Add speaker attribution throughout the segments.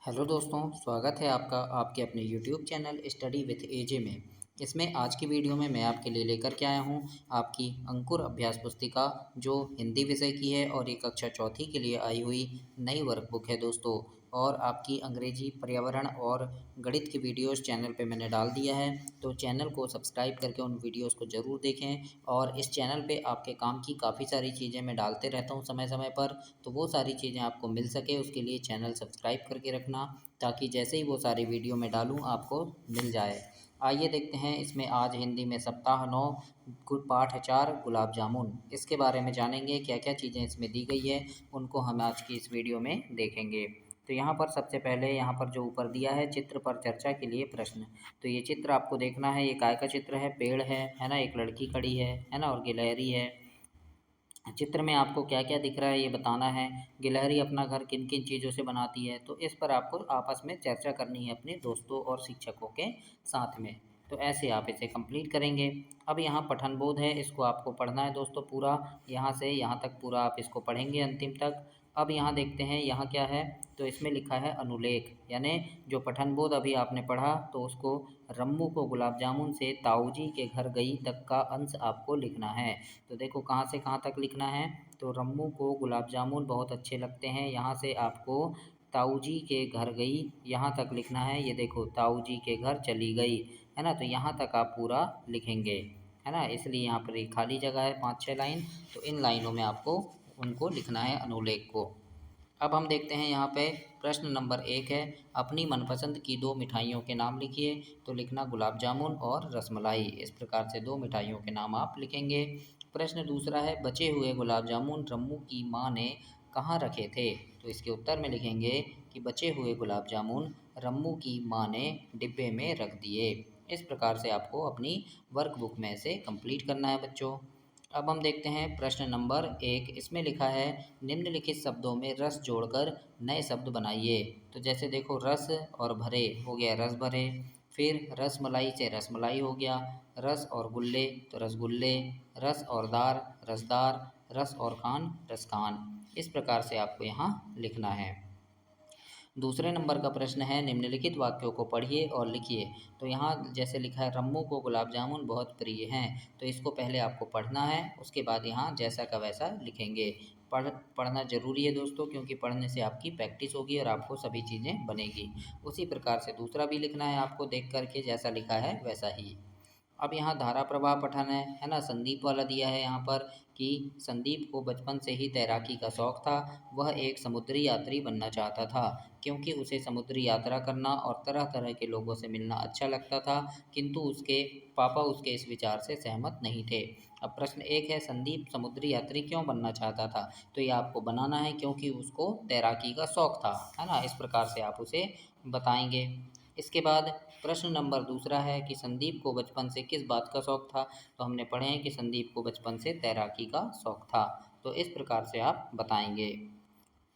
Speaker 1: Hello दोस्तों, स्वागत है आपका आपके अपने यूट्यूब चैनल स्टडी विथ एजे में। इसमें आज की वीडियो में मैं आपके लिए लेकर के आया हूँ आपकी अंकुर अभ्यास पुस्तिका, जो हिंदी विषय की है और ये कक्षा चौथी के लिए आई हुई नई वर्कबुक है दोस्तों। और आपकी अंग्रेजी, पर्यावरण और गणित की वीडियोस चैनल पे मैंने डाल दिया है, तो चैनल को सब्सक्राइब करके उन वीडियोस को ज़रूर देखें। और इस चैनल पे आपके काम की काफ़ी सारी चीज़ें मैं डालते रहता हूँ समय समय पर, तो वो सारी चीज़ें आपको मिल सके उसके लिए चैनल सब्सक्राइब करके रखना, ताकि जैसे ही वो सारी वीडियो मैं डालूँ आपको मिल जाए। आइए देखते हैं इसमें आज हिंदी में सप्ताह 9 पाठ 4 गुलाब जामुन, इसके बारे में जानेंगे क्या क्या चीज़ें इसमें दी गई है, उनको हम आज की इस वीडियो में देखेंगे। तो यहाँ पर सबसे पहले यहाँ पर जो ऊपर दिया है चित्र पर चर्चा के लिए प्रश्न। तो ये चित्र आपको देखना है, ये काय का चित्र है, पेड़ है ना, एक लड़की खड़ी है ना, और गिलहरी है। चित्र में आपको क्या क्या दिख रहा है ये बताना है। गिलहरी अपना घर किन किन चीज़ों से बनाती है, तो इस पर आपको आपस में चर्चा करनी है अपने दोस्तों और शिक्षकों के साथ में। तो ऐसे आप इसे कंप्लीट करेंगे। अब यहाँ पठन बोध है, इसको आपको पढ़ना है दोस्तों पूरा, यहाँ से यहाँ तक पूरा आप इसको पढ़ेंगे अंतिम तक। अब यहाँ देखते हैं यहाँ क्या है, तो इसमें लिखा है अनुलेख, यानी जो पठन बोध अभी आपने पढ़ा तो उसको रम्मू को गुलाब जामुन से ताऊ जी के घर गई तक का अंश आपको लिखना है। तो देखो कहाँ से कहाँ तक लिखना है, तो रम्मू को गुलाब जामुन बहुत अच्छे लगते हैं, यहाँ से आपको ताऊ जी के घर गई यहाँ तक लिखना है। ये देखो ताऊ जी के घर चली गई, है ना, तो यहाँ तक आप पूरा लिखेंगे, है ना। इसलिए यहाँ पर एक खाली जगह है 5-6 लाइन, तो इन लाइनों में आपको उनको लिखना है अनुलेख को। अब हम देखते हैं यहाँ पे प्रश्न नंबर 1 है, अपनी मनपसंद की 2 मिठाइयों के नाम लिखिए। तो लिखना गुलाब जामुन और रसमलाई, इस प्रकार से 2 मिठाइयों के नाम आप लिखेंगे। प्रश्न दूसरा है, बचे हुए गुलाब जामुन रम्मू की माँ ने कहाँ रखे थे। तो इसके उत्तर में लिखेंगे कि बचे हुए गुलाब जामुन रम्मू की माँ ने डिब्बे में रख दिए। इस प्रकार से आपको अपनी वर्कबुक में से कंप्लीट करना है बच्चों। अब हम देखते हैं प्रश्न नंबर 1, इसमें लिखा है निम्नलिखित शब्दों में रस जोड़कर नए शब्द बनाइए। तो जैसे देखो रस और भरे हो गया रस भरे, फिर रस मलाई से रसमलाई हो गया, रस और गुल्ले तो रसगुल्ले, रस और दार रसदार, रस और खान रसखान। इस प्रकार से आपको यहाँ लिखना है। दूसरे नंबर का प्रश्न है, निम्नलिखित वाक्यों को पढ़िए और लिखिए। तो यहाँ जैसे लिखा है रम्मू को गुलाब जामुन बहुत प्रिय हैं, तो इसको पहले आपको पढ़ना है, उसके बाद यहाँ जैसा का वैसा लिखेंगे। पढ़ना ज़रूरी है दोस्तों, क्योंकि पढ़ने से आपकी प्रैक्टिस होगी और आपको सभी चीज़ें बनेगी। उसी प्रकार से दूसरा भी लिखना है आपको, देख करके जैसा लिखा है वैसा ही। अब यहाँ धारा प्रवाह पठन है ना, संदीप वाला दिया है यहाँ पर कि संदीप को बचपन से ही तैराकी का शौक था। वह एक समुद्री यात्री बनना चाहता था, क्योंकि उसे समुद्री यात्रा करना और तरह तरह के लोगों से मिलना अच्छा लगता था, किंतु उसके पापा उसके इस विचार से सहमत नहीं थे। अब प्रश्न 1 है, संदीप समुद्री यात्री क्यों बनना चाहता था। तो ये आपको बनाना है, क्योंकि उसको तैराकी का शौक था, है ना, इस प्रकार से आप उसे बताएंगे। इसके बाद प्रश्न नंबर दूसरा है कि संदीप को बचपन से किस बात का शौक था। तो हमने पढ़े हैं कि संदीप को बचपन से तैराकी का शौक था, तो इस प्रकार से आप बताएंगे।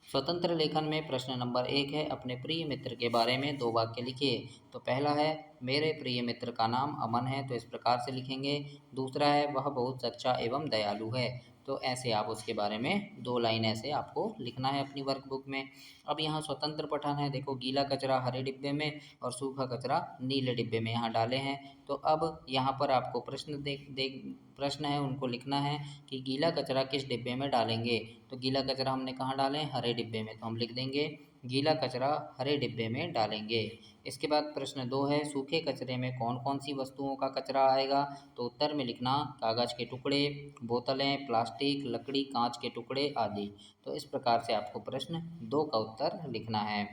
Speaker 1: स्वतंत्र लेखन में प्रश्न नंबर 1 है, अपने प्रिय मित्र के बारे में 2 वाक्य लिखिए। तो पहला है, मेरे प्रिय मित्र का नाम अमन है, तो इस प्रकार से लिखेंगे। दूसरा है, वह बहुत सच्चा एवं दयालु है। तो ऐसे आप उसके बारे में 2 लाइन ऐसे आपको लिखना है अपनी वर्कबुक में। अब यहाँ स्वतंत्र पठन है, देखो गीला कचरा हरे डिब्बे में और सूखा कचरा नीले डिब्बे में यहाँ डाले हैं। तो अब यहाँ पर आपको प्रश्न है उनको लिखना है कि गीला कचरा किस डिब्बे में डालेंगे। तो गीला कचरा हमने कहाँ डालें, हरे डिब्बे में, तो हम लिख देंगे गीला कचरा हरे डिब्बे में डालेंगे। इसके बाद प्रश्न 2 है, सूखे कचरे में कौन कौन सी वस्तुओं का कचरा आएगा। तो उत्तर में लिखना कागज़ के टुकड़े, बोतलें, प्लास्टिक, लकड़ी, कांच के टुकड़े आदि। तो इस प्रकार से आपको प्रश्न 2 का उत्तर लिखना है।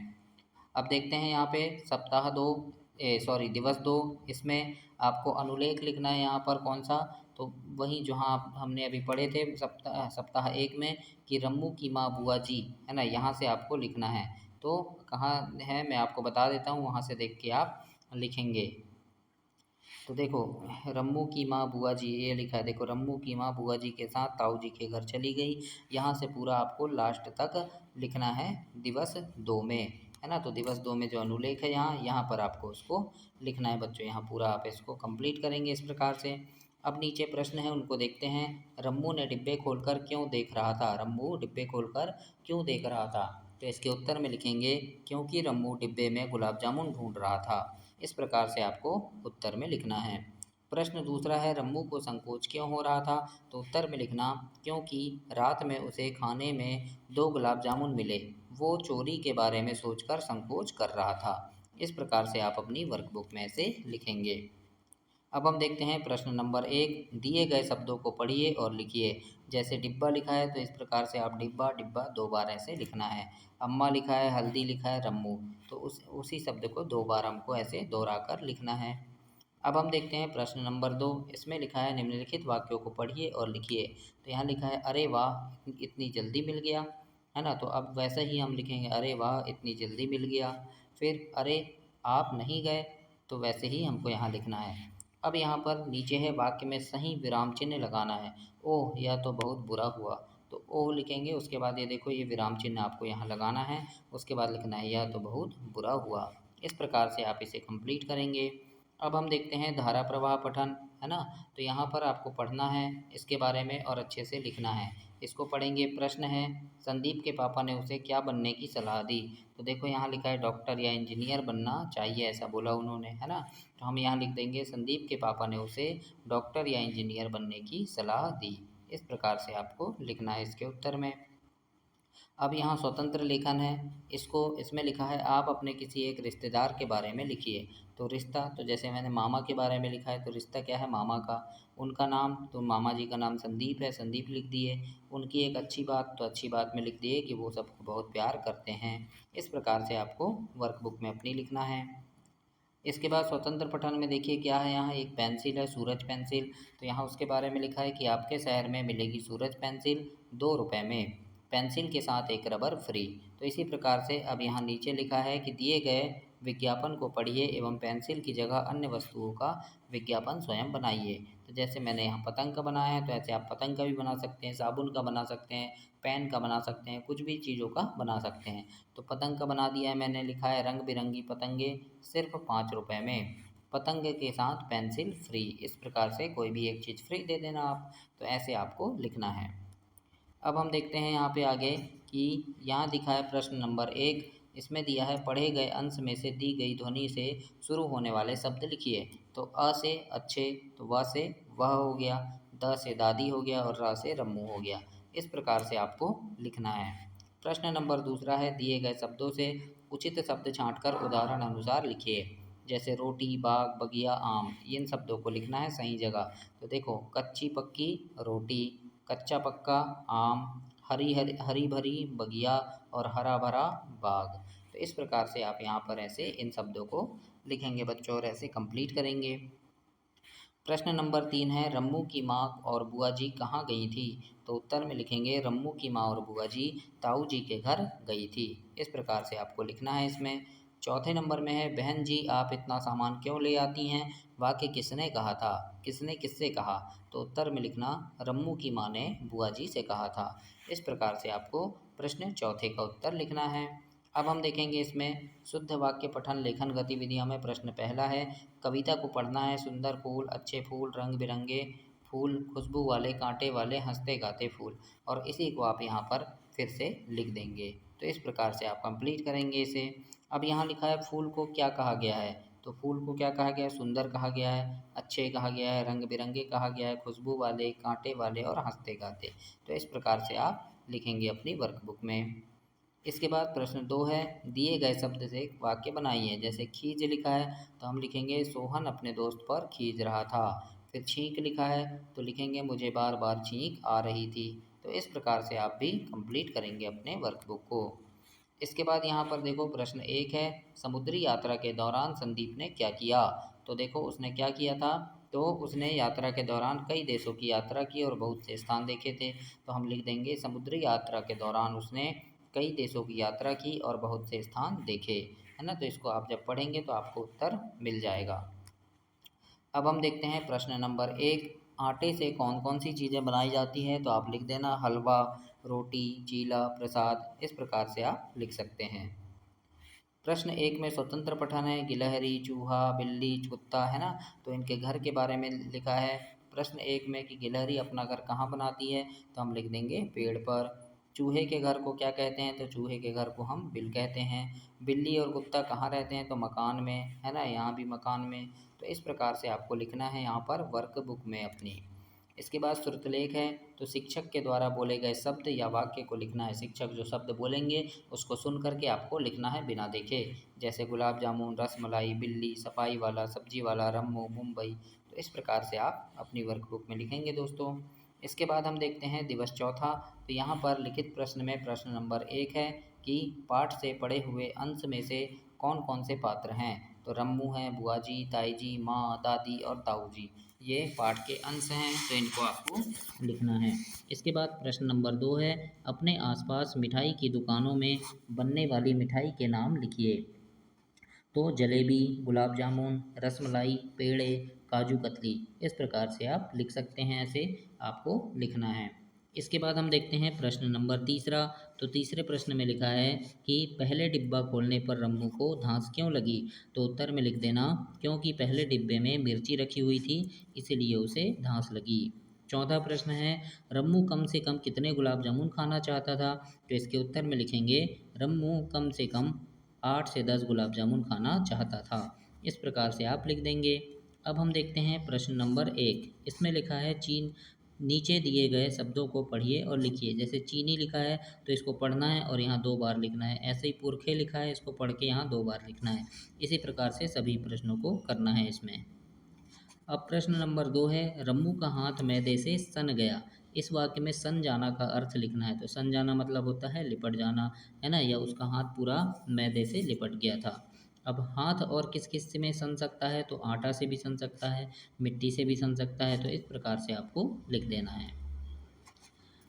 Speaker 1: अब देखते हैं यहाँ पे सप्ताह 2 दिवस 2, इसमें आपको अनुलेख लिखना है यहाँ पर कौन सा। तो वही जहाँ हमने अभी पढ़े थे सप्ताह 1 में कि रम्मू की माँ बुआ जी, है ना, यहाँ से आपको लिखना है। तो कहाँ है मैं आपको बता देता हूँ, वहाँ से देख के आप लिखेंगे। तो देखो रम्मू की माँ बुआ जी, ये लिखा है, देखो रम्मू की माँ बुआ जी के साथ ताऊ जी के घर चली गई। यहाँ से पूरा आपको लास्ट तक लिखना है दिवस 2 में, है ना। तो दिवस 2 में जो अनुलेख है यहाँ पर आपको उसको लिखना है बच्चों। यहाँ पूरा आप इसको कंप्लीट करेंगे इस प्रकार से। अब नीचे प्रश्न है उनको देखते हैं। रम्मू ने डिब्बे खोलकर क्यों देख रहा था, रम्मू डिब्बे खोलकर क्यों देख रहा था। तो इसके उत्तर में लिखेंगे क्योंकि रम्मू डिब्बे में गुलाब जामुन ढूंढ रहा था। इस प्रकार से आपको उत्तर में लिखना है। प्रश्न दूसरा है रम्मू को संकोच क्यों हो रहा था? तो उत्तर में लिखना क्योंकि रात में उसे खाने में 2 गुलाब जामुन मिले, वो चोरी के बारे में सोचकर संकोच कर रहा था। इस प्रकार से आप अपनी वर्कबुक में से लिखेंगे। अब हम देखते हैं प्रश्न नंबर 1, दिए गए शब्दों को पढ़िए और लिखिए। जैसे डिब्बा लिखा है तो इस प्रकार से आप डिब्बा डिब्बा 2 बार ऐसे लिखना है। अम्मा लिखा है, हल्दी लिखा है, रम्मू, तो उसी शब्द को 2 बार हमको ऐसे दोहरा कर लिखना है। अब हम देखते हैं प्रश्न नंबर 2, इसमें लिखा है निम्नलिखित वाक्यों को पढ़िए और लिखिए। तो यहाँ लिखा है अरे वाह इतनी जल्दी मिल गया, है ना? तो अब वैसे ही हम लिखेंगे अरे वाह इतनी जल्दी मिल गया। फिर अरे आप नहीं गए, तो वैसे ही हमको यहाँ लिखना है। अब यहाँ पर नीचे है वाक्य में सही विराम चिन्ह लगाना है। ओह यह तो बहुत बुरा हुआ, तो ओह लिखेंगे, उसके बाद ये देखो ये विराम चिन्ह आपको यहाँ लगाना है, उसके बाद लिखना है यह तो बहुत बुरा हुआ। इस प्रकार से आप इसे कंप्लीट करेंगे। अब हम देखते हैं धारा प्रवाह पठन, है ना? तो यहाँ पर आपको पढ़ना है इसके बारे में और अच्छे से लिखना है। इसको पढ़ेंगे। प्रश्न है संदीप के पापा ने उसे क्या बनने की सलाह दी? तो देखो यहाँ लिखा है डॉक्टर या इंजीनियर बनना चाहिए, ऐसा बोला उन्होंने, है ना? तो हम यहाँ लिख देंगे संदीप के पापा ने उसे डॉक्टर या इंजीनियर बनने की सलाह दी। इस प्रकार से आपको लिखना है इसके उत्तर में। अब यहाँ स्वतंत्र लेखन है, इसमें लिखा है आप अपने किसी एक रिश्तेदार के बारे में लिखिए। तो रिश्ता, तो जैसे मैंने मामा के बारे में लिखा है तो रिश्ता क्या है? मामा का। उनका नाम, तो मामा जी का नाम संदीप है, संदीप लिख दिए। उनकी एक अच्छी बात, तो अच्छी बात में लिख दिए कि वो सबको बहुत प्यार करते हैं। इस प्रकार से आपको वर्कबुक में अपनी लिखना है। इसके बाद स्वतंत्र पठन में देखिए क्या है, यहाँ एक पेंसिल है, सूरज पेंसिल। तो यहाँ उसके बारे में लिखा है कि आपके शहर में मिलेगी सूरज पेंसिल 2 रुपये में, पेंसिल के साथ एक रबर फ्री। तो इसी प्रकार से अब यहाँ नीचे लिखा है कि दिए गए विज्ञापन को पढ़िए एवं पेंसिल की जगह अन्य वस्तुओं का विज्ञापन स्वयं बनाइए। तो जैसे मैंने यहाँ पतंग का बनाया है तो ऐसे आप पतंग का भी बना सकते हैं, साबुन का बना सकते हैं, पेन का बना सकते हैं, कुछ भी चीज़ों का बना सकते हैं। तो पतंग का बना दिया है मैंने, लिखा है रंग बिरंगी पतंगे सिर्फ 5 रुपये में, पतंग के साथ पेंसिल फ्री। इस प्रकार से कोई भी एक चीज़ फ्री दे देना आप, तो ऐसे आपको लिखना है। अब हम देखते हैं यहाँ पे आगे कि यहाँ दिखा है प्रश्न नंबर 1, इसमें दिया है पढ़े गए अंश में से दी गई ध्वनि से शुरू होने वाले शब्द लिखिए। तो अ से अच्छे, तो व से वह हो गया, द से दादी हो गया और र से रम्मू हो गया। इस प्रकार से आपको लिखना है। प्रश्न नंबर दूसरा है दिए गए शब्दों से उचित शब्द छांटकर उदाहरण अनुसार लिखिए। जैसे रोटी, बाग, बगिया, आम, इन शब्दों को लिखना है सही जगह। तो देखो कच्ची पक्की रोटी, कच्चा पक्का आम, हरी हरी हरी भरी बगिया और हरा भरा बाग। तो इस प्रकार से आप यहाँ पर ऐसे इन शब्दों को लिखेंगे बच्चों और ऐसे कंप्लीट करेंगे। प्रश्न नंबर 3 है रम्मू की माँ और बुआ जी कहाँ गई थी? तो उत्तर में लिखेंगे रम्मू की माँ और बुआ जी ताऊ जी के घर गई थी। इस प्रकार से आपको लिखना है इसमें। चौथे नंबर में है बहन जी आप इतना सामान क्यों ले आती हैं? वाक्य किसने कहा था? किसने किससे कहा? तो उत्तर में लिखना रम्मू की माँ ने बुआ जी से कहा था। इस प्रकार से आपको प्रश्न चौथे का उत्तर लिखना है। अब हम देखेंगे इसमें शुद्ध वाक्य पठन लेखन गतिविधियों में प्रश्न पहला है कविता को पढ़ना है। सुंदर फूल, अच्छे फूल, रंग बिरंगे फूल, खुशबू वाले, कांटे वाले, हंसते गाते फूल, और इसी को आप यहाँ पर फिर से लिख देंगे। तो इस प्रकार से आप कंप्लीट करेंगे इसे। अब यहाँ लिखा है फूल को क्या कहा गया है? तो फूल को क्या कहा गया है? सुंदर कहा गया है, अच्छे कहा गया है, रंग बिरंगे कहा गया है, खुशबू वाले, कांटे वाले और हंसते गाते। तो इस प्रकार से आप लिखेंगे अपनी वर्कबुक में। इसके बाद प्रश्न 2 है दिए गए शब्द से एक वाक्य बनाइए। जैसे खींच लिखा है तो हम लिखेंगे सोहन अपने दोस्त पर खींच रहा था। फिर छींक लिखा है तो लिखेंगे मुझे बार बार छींक आ रही थी। तो इस प्रकार से आप भी कंप्लीट करेंगे अपने वर्कबुक को। इसके बाद यहाँ पर देखो प्रश्न 1 है समुद्री यात्रा के दौरान संदीप ने क्या किया? तो देखो उसने क्या किया था, तो उसने यात्रा के दौरान कई देशों की यात्रा की और बहुत से स्थान देखे थे। तो हम लिख देंगे समुद्री यात्रा के दौरान उसने कई देशों की यात्रा की और बहुत से स्थान देखे, है ना? तो इसको आप जब पढ़ेंगे तो आपको उत्तर मिल जाएगा। अब हम देखते हैं प्रश्न नंबर 1 आटे से कौन कौन सी चीज़ें बनाई जाती हैं? तो आप लिख देना हलवा, रोटी, चीला, प्रसाद। इस प्रकार से आप लिख सकते हैं। प्रश्न 1 में स्वतंत्र पठन है गिलहरी, चूहा, बिल्ली, कुत्ता, है ना? तो इनके घर के बारे में लिखा है। प्रश्न 1 में कि गिलहरी अपना घर कहाँ बनाती है? तो हम लिख देंगे पेड़ पर। चूहे के घर को क्या कहते हैं, तो चूहे के घर को हम बिल कहते हैं। बिल्ली और कुत्ता कहाँ रहते हैं, तो मकान में, है ना, यहाँ भी मकान में। तो इस प्रकार से आपको लिखना है यहाँ पर वर्कबुक में अपनी। इसके बाद श्रुतलेख है, तो शिक्षक के द्वारा बोले गए शब्द या वाक्य को लिखना है। शिक्षक जो शब्द बोलेंगे उसको सुन करके आपको लिखना है बिना देखे, जैसे गुलाब जामुन, रसमलाई, बिल्ली, सफाई वाला, सब्जी वाला, रम्मू, मुंबई। तो इस प्रकार से आप अपनी वर्कबुक में लिखेंगे दोस्तों। इसके बाद हम देखते हैं दिवस चौथा। तो यहाँ पर लिखित प्रश्न में प्रश्न नंबर 1 है कि पाठ से पढ़े हुए अंश में से कौन कौन से पात्र हैं, तो रम्मू हैं, बुआ जी, ताई जी, माँ, दादी और ताऊ जी, ये पाठ के अंश हैं, तो इनको आपको लिखना है। इसके बाद प्रश्न नंबर 2 है, अपने आसपास मिठाई की दुकानों में बनने वाली मिठाई के नाम लिखिए। तो जलेबी, गुलाब जामुन, रसमलाई, पेड़े, काजू कतली, इस प्रकार से आप लिख सकते हैं, ऐसे आपको लिखना है। इसके बाद हम देखते हैं प्रश्न नंबर तीसरा। तो तीसरे प्रश्न में लिखा है कि पहले डिब्बा खोलने पर रम्मू को धांस क्यों लगी, तो उत्तर में लिख देना क्योंकि पहले डिब्बे में मिर्ची रखी हुई थी, इसलिए उसे धांस लगी। चौथा प्रश्न है, रम्मू कम से कम कितने गुलाब जामुन खाना चाहता था, तो इसके उत्तर में लिखेंगे रम्मू कम से कम 8 से 10 गुलाब जामुन खाना चाहता था। इस प्रकार से आप लिख देंगे। अब हम देखते हैं प्रश्न नंबर 1। इसमें लिखा है चीन, नीचे दिए गए शब्दों को पढ़िए और लिखिए। जैसे चीनी लिखा है तो इसको पढ़ना है और यहाँ 2 बार लिखना है। ऐसे ही पुरखे लिखा है, इसको पढ़ के यहाँ 2 बार लिखना है। इसी प्रकार से सभी प्रश्नों को करना है इसमें। अब प्रश्न नंबर 2 है, रम्मू का हाथ मैदे से सन गया। इस वाक्य में सन जाना का अर्थ लिखना है। तो सन जाना मतलब होता है लिपट जाना, है ना, या उसका हाथ पूरा मैदे से लिपट गया था। अब हाथ और किस किस से में सन सकता है, तो आटा से भी सन सकता है, मिट्टी से भी सन सकता है। तो इस प्रकार से आपको लिख देना है।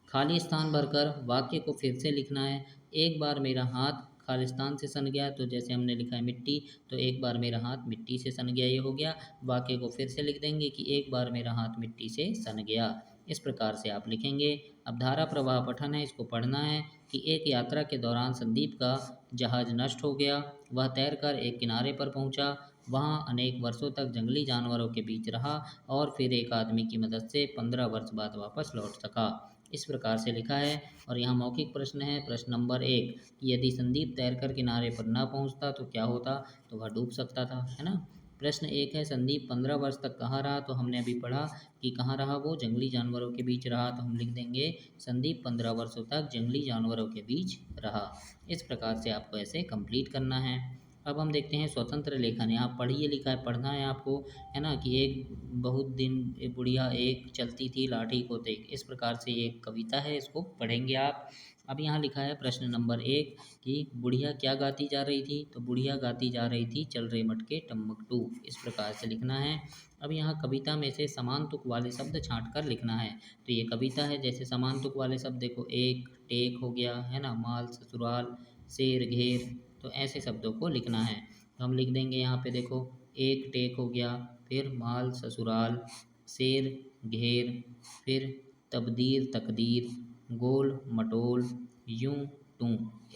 Speaker 1: खाली स्थान भरकर वाक्य को फिर से लिखना है। एक बार मेरा हाथ खालिस्तान से सन गया, तो जैसे हमने लिखा है मिट्टी, तो एक बार मेरा हाथ मिट्टी से सन गया, ये हो गया। वाक्य को फिर से लिख देंगे कि एक बार मेरा हाथ मिट्टी से सन गया। इस प्रकार से आप लिखेंगे। अब धारा प्रवाह पठन है, इसको पढ़ना है कि एक यात्रा के दौरान संदीप का जहाज नष्ट हो गया। वह तैरकर एक किनारे पर पहुंचा। वहाँ अनेक वर्षों तक जंगली जानवरों के बीच रहा और फिर एक आदमी की मदद से 15 वर्ष बाद वापस लौट सका। इस प्रकार से लिखा है। और यहाँ मौखिक प्रश्न है, प्रश्न नंबर 1 कि यदि संदीप तैरकर किनारे पर न पहुँचता तो क्या होता, तो वह डूब सकता था, है ना। प्रश्न 1 है, संदीप 15 वर्ष तक कहाँ रहा, तो हमने अभी पढ़ा कि कहाँ रहा, वो जंगली जानवरों के बीच रहा। तो हम लिख देंगे संदीप 15 वर्षों तक जंगली जानवरों के बीच रहा। इस प्रकार से आपको ऐसे कंप्लीट करना है। अब हम देखते हैं स्वतंत्र लेखन। यहाँ पढ़िए लिखा है, पढ़ना है आपको, है ना, कि एक बहुत दिन बुढ़िया एक चलती थी लाठी को देख। इस प्रकार से एक कविता है, इसको पढ़ेंगे आप। अब यहाँ लिखा है प्रश्न नंबर 1 कि बुढ़िया क्या गाती जा रही थी, तो बुढ़िया गाती जा रही थी चल रे मटके टम्बकटू। इस प्रकार से लिखना है। अब यहाँ कविता में से समान तुक वाले शब्द छांट कर लिखना है। तो ये कविता है, जैसे समान तुक वाले शब्द देखो, एक टेक हो गया, है ना, माल, ससुराल, शेर, घेर, तो ऐसे शब्दों को लिखना है। तो हम लिख देंगे यहाँ पे देखो, एक टेक हो गया, फिर माल, ससुराल, शेर, घेर, फिर तबदीर, तकदीर, गोल, मटोल, यूं, तू।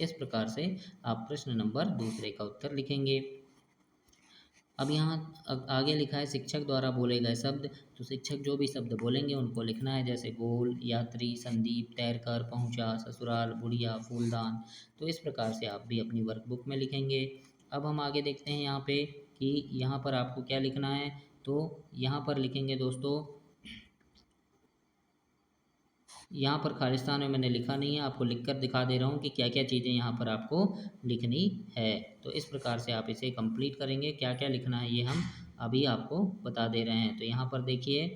Speaker 1: इस प्रकार से आप प्रश्न नंबर 2 का उत्तर लिखेंगे। अब यहाँ आगे लिखा है शिक्षक द्वारा बोले गए शब्द। तो शिक्षक जो भी शब्द बोलेंगे उनको लिखना है, जैसे गोल, यात्री, संदीप, तैरकर, पहुँचा, ससुराल, बुढ़िया, फूलदान। तो इस प्रकार से आप भी अपनी वर्कबुक में लिखेंगे। अब हम आगे देखते हैं यहाँ पे कि यहाँ पर आपको क्या लिखना है। तो यहाँ पर लिखेंगे दोस्तों, यहाँ पर खालिस्तान में मैंने लिखा नहीं है, आपको लिखकर दिखा दे रहा हूँ कि क्या क्या चीज़ें यहाँ पर आपको लिखनी है। तो इस प्रकार से आप इसे कंप्लीट करेंगे। क्या क्या लिखना है ये हम अभी आपको बता दे रहे हैं। तो यहाँ पर देखिए,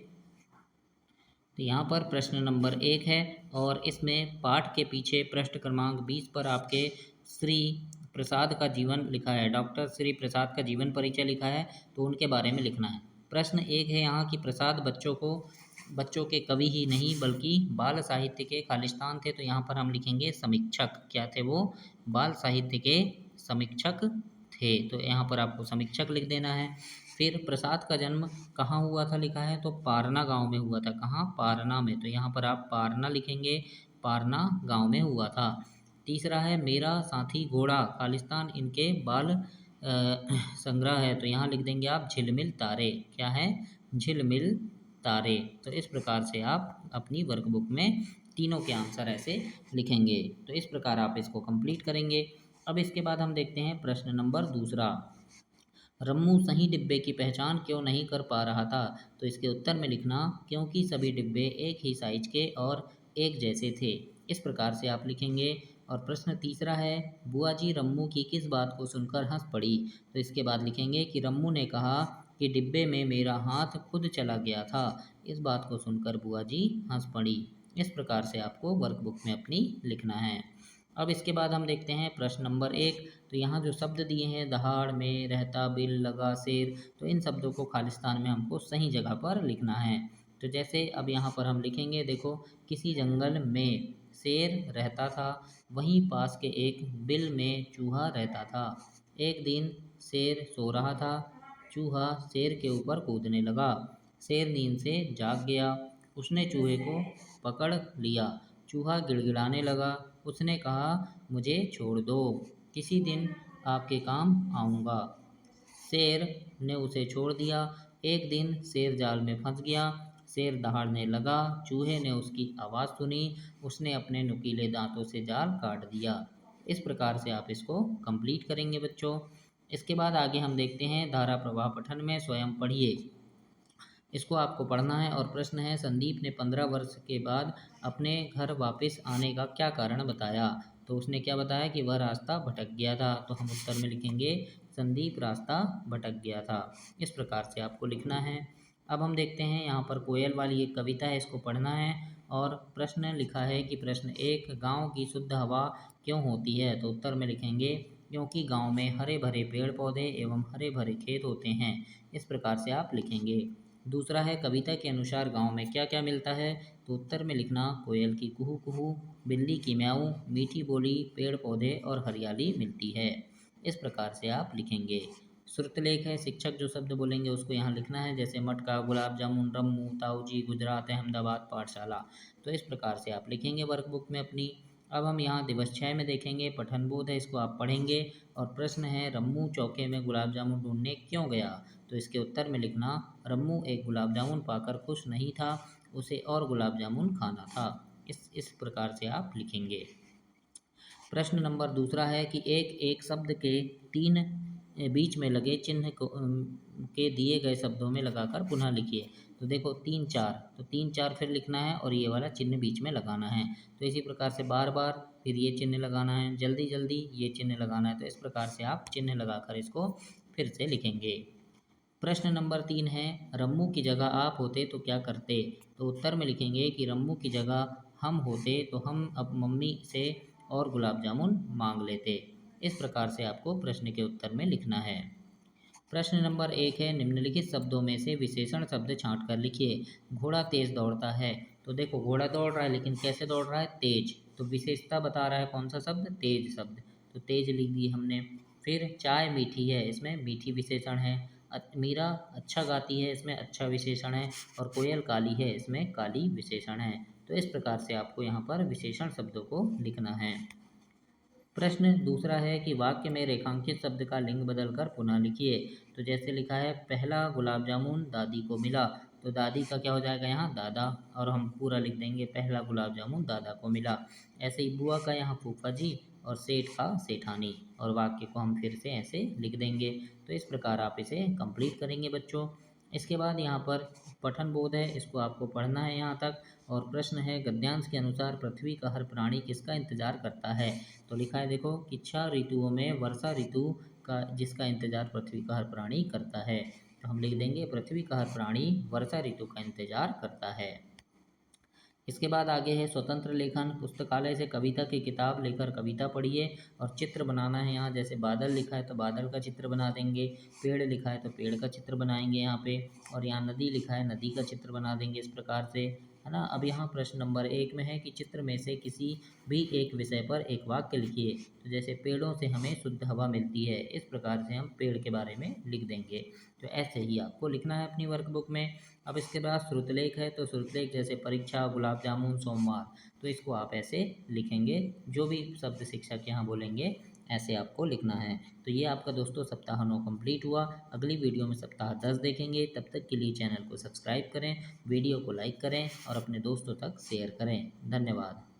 Speaker 1: तो यहाँ पर प्रश्न नंबर 1 है और इसमें पाठ के पीछे पृष्ठ क्रमांक 20 पर आपके श्री प्रसाद का जीवन लिखा है, डॉक्टर श्री प्रसाद का जीवन परिचय लिखा है, तो उनके बारे में लिखना है। प्रश्न 1 है यहाँ कि प्रसाद बच्चों के कवि ही नहीं बल्कि बाल साहित्य के खालिस्तान थे। तो यहाँ पर हम लिखेंगे समीक्षक। क्या थे वो? बाल साहित्य के समीक्षक थे। तो यहाँ पर आपको समीक्षक लिख देना है। फिर प्रसाद का जन्म कहाँ हुआ था लिखा है, तो पारना गांव में हुआ था। कहाँ? पारना में। तो यहाँ पर आप पारना लिखेंगे, पारना गांव में हुआ था। तीसरा है मेरा साथी घोड़ा खालिस्तान इनके बाल संग्रह है। तो यहाँ लिख देंगे आप झिलमिल तारे। क्या है? झिलमिल तारे। तो इस प्रकार से आप अपनी वर्कबुक में तीनों के आंसर ऐसे लिखेंगे। तो इस प्रकार आप इसको कंप्लीट करेंगे। अब इसके बाद हम देखते हैं प्रश्न नंबर दूसरा। रम्मू सही डिब्बे की पहचान क्यों नहीं कर पा रहा था? तो इसके उत्तर में लिखना क्योंकि सभी डिब्बे एक ही साइज के और एक जैसे थे। इस प्रकार से आप लिखेंगे। और प्रश्न तीसरा है, बुआ जी रम्मू की किस बात को सुनकर हंस पड़ी? तो इसके बाद लिखेंगे कि रम्मू ने कहा कि डिब्बे में मेरा हाथ खुद चला गया था। इस बात को सुनकर बुआ जी हंस पड़ी। इस प्रकार से आपको वर्कबुक में अपनी लिखना है। अब इसके बाद हम देखते हैं प्रश्न नंबर 1। तो यहाँ जो शब्द दिए हैं दहाड़ में, रहता, बिल, लगा, शेर, तो इन शब्दों को खालिस्तान में हमको सही जगह पर लिखना है। तो जैसे अब यहाँ पर हम लिखेंगे, देखो, किसी जंगल में शेर रहता था, वहीं पास के एक बिल में चूहा रहता था। एक दिन शेर सो रहा था, चूहा शेर के ऊपर कूदने लगा। शेर नींद से जाग गया, उसने चूहे को पकड़ लिया। चूहा गिड़गिड़ाने लगा, उसने कहा, मुझे छोड़ दो, किसी दिन आपके काम आऊँगा। शेर ने उसे छोड़ दिया। एक दिन शेर जाल में फंस गया। शेर दहाड़ने लगा, चूहे ने उसकी आवाज़ सुनी, उसने अपने नुकीले दांतों से जाल काट दिया। इस प्रकार से आप इसको कंप्लीट करेंगे बच्चों। इसके बाद आगे हम देखते हैं धारा प्रवाह पठन में स्वयं पढ़िए। इसको आपको पढ़ना है। और प्रश्न है, संदीप ने 15 वर्ष के बाद अपने घर वापस आने का क्या कारण बताया? तो उसने क्या बताया कि वह रास्ता भटक गया था। तो हम उत्तर में लिखेंगे संदीप रास्ता भटक गया था। इस प्रकार से आपको लिखना है। अब हम देखते हैं यहाँ पर कोयल वाली एक कविता है, इसको पढ़ना है। और प्रश्न लिखा है कि प्रश्न 1, गांव की शुद्ध हवा क्यों होती है? तो उत्तर में लिखेंगे क्योंकि गांव में हरे भरे पेड़ पौधे एवं हरे भरे खेत होते हैं। इस प्रकार से आप लिखेंगे। दूसरा है, कविता के अनुसार गांव में क्या क्या मिलता है? तो उत्तर में लिखना कोयल की कुहू कुहू, बिल्ली की म्याऊं, मीठी बोली, पेड़ पौधे और हरियाली मिलती है। इस प्रकार से आप लिखेंगे। श्रुतलेख है, शिक्षक जो शब्द बोलेंगे उसको यहाँ लिखना है, जैसे मटका, गुलाब जामुन, रम्मू, ताऊजी, गुजरात, अहमदाबाद, पाठशाला। तो इस प्रकार से आप लिखेंगे वर्कबुक में अपनी। अब हम यहाँ दिवस 6 में देखेंगे, पठन बोध है, इसको आप पढ़ेंगे। और प्रश्न है, रम्मू चौके में गुलाब जामुन ढूंढने क्यों गया? तो इसके उत्तर में लिखना रम्मू एक गुलाब जामुन पाकर खुश नहीं था, उसे और गुलाब जामुन खाना था। इस प्रकार से आप लिखेंगे। प्रश्न नंबर दूसरा है कि एक एक शब्द के 3 बीच में लगे चिन्ह को के दिए गए शब्दों में लगाकर पुनः लिखिए। तो देखो 3 4, तो 3 4 फिर लिखना है और ये वाला चिन्ह बीच में लगाना है। तो इसी प्रकार से बार बार फिर ये चिन्ह लगाना है, जल्दी जल्दी ये चिन्ह लगाना है। तो इस प्रकार से आप चिन्ह लगाकर इसको फिर से लिखेंगे। प्रश्न नंबर 3 है, रम्मू की जगह आप होते तो क्या करते? तो उत्तर में लिखेंगे कि रम्मू की जगह हम होते तो हम अब मम्मी से और गुलाब जामुन मांग लेते। इस प्रकार से आपको प्रश्न के उत्तर में लिखना है। प्रश्न नंबर 1 है, निम्नलिखित शब्दों में से विशेषण शब्द छांट कर लिखिए। घोड़ा तेज दौड़ता है। तो देखो घोड़ा दौड़ रहा है, लेकिन कैसे दौड़ रहा है? तेज। तो विशेषता बता रहा है कौन सा शब्द? तेज शब्द। तो तेज लिख दी हमने। फिर चाय मीठी है, इसमें मीठी विशेषण है। मीरा अच्छा गाती है, इसमें अच्छा विशेषण है। और कोयल काली है, इसमें काली विशेषण है। तो इस प्रकार से आपको यहाँ पर विशेषण शब्दों को लिखना है। प्रश्न दूसरा है कि वाक्य में रेखांकित शब्द का लिंग बदलकर पुनः लिखिए। तो जैसे लिखा है, पहला गुलाब जामुन दादी को मिला। तो दादी का क्या हो जाएगा यहाँ? दादा। और हम पूरा लिख देंगे, पहला गुलाब जामुन दादा को मिला। ऐसे ही बुआ का यहाँ फूफा जी और सेठ का सेठानी। और वाक्य को हम फिर से ऐसे लिख देंगे। तो इस प्रकार आप इसे कंप्लीट करेंगे बच्चों। इसके बाद यहाँ पर पठन बोध है, इसको आपको पढ़ना है यहाँ तक। और प्रश्न है, गद्यांश के अनुसार पृथ्वी का हर प्राणी किसका इंतजार करता है? तो लिखा है, देखो कि 6 ऋतुओं में वर्षा ऋतु का जिसका इंतजार पृथ्वी का हर प्राणी करता है। तो हम लिख देंगे पृथ्वी का हर प्राणी वर्षा ऋतु का इंतजार करता है। इसके बाद आगे है स्वतंत्र लेखन। पुस्तकालय से कविता की किताब लेकर कविता पढ़िए और चित्र बनाना है। यहाँ जैसे बादल लिखा है तो बादल का चित्र बना देंगे, पेड़ लिखा है तो पेड़ का चित्र बनाएंगे यहाँ पे, और यहाँ नदी लिखा है नदी का चित्र बना देंगे इस प्रकार से, है ना। अब यहाँ प्रश्न नंबर 1 में है कि चित्र में से किसी भी एक विषय पर एक वाक्य लिखिए। तो जैसे पेड़ों से हमें शुद्ध हवा मिलती है, इस प्रकार से हम पेड़ के बारे में लिख देंगे। तो ऐसे ही आपको लिखना है अपनी वर्कबुक में। अब इसके बाद श्रुतलेख है, तो श्रुतलेख जैसे परीक्षा, गुलाब जामुन, सोमवार, तो इसको आप ऐसे लिखेंगे, जो भी शब्द शिक्षक यहाँ बोलेंगे ऐसे आपको लिखना है। तो ये आपका दोस्तों सप्ताह 9 कंप्लीट हुआ। अगली वीडियो में सप्ताह 10 देखेंगे। तब तक के लिए चैनल को सब्सक्राइब करें, वीडियो को लाइक करें और अपने दोस्तों तक शेयर करें। धन्यवाद।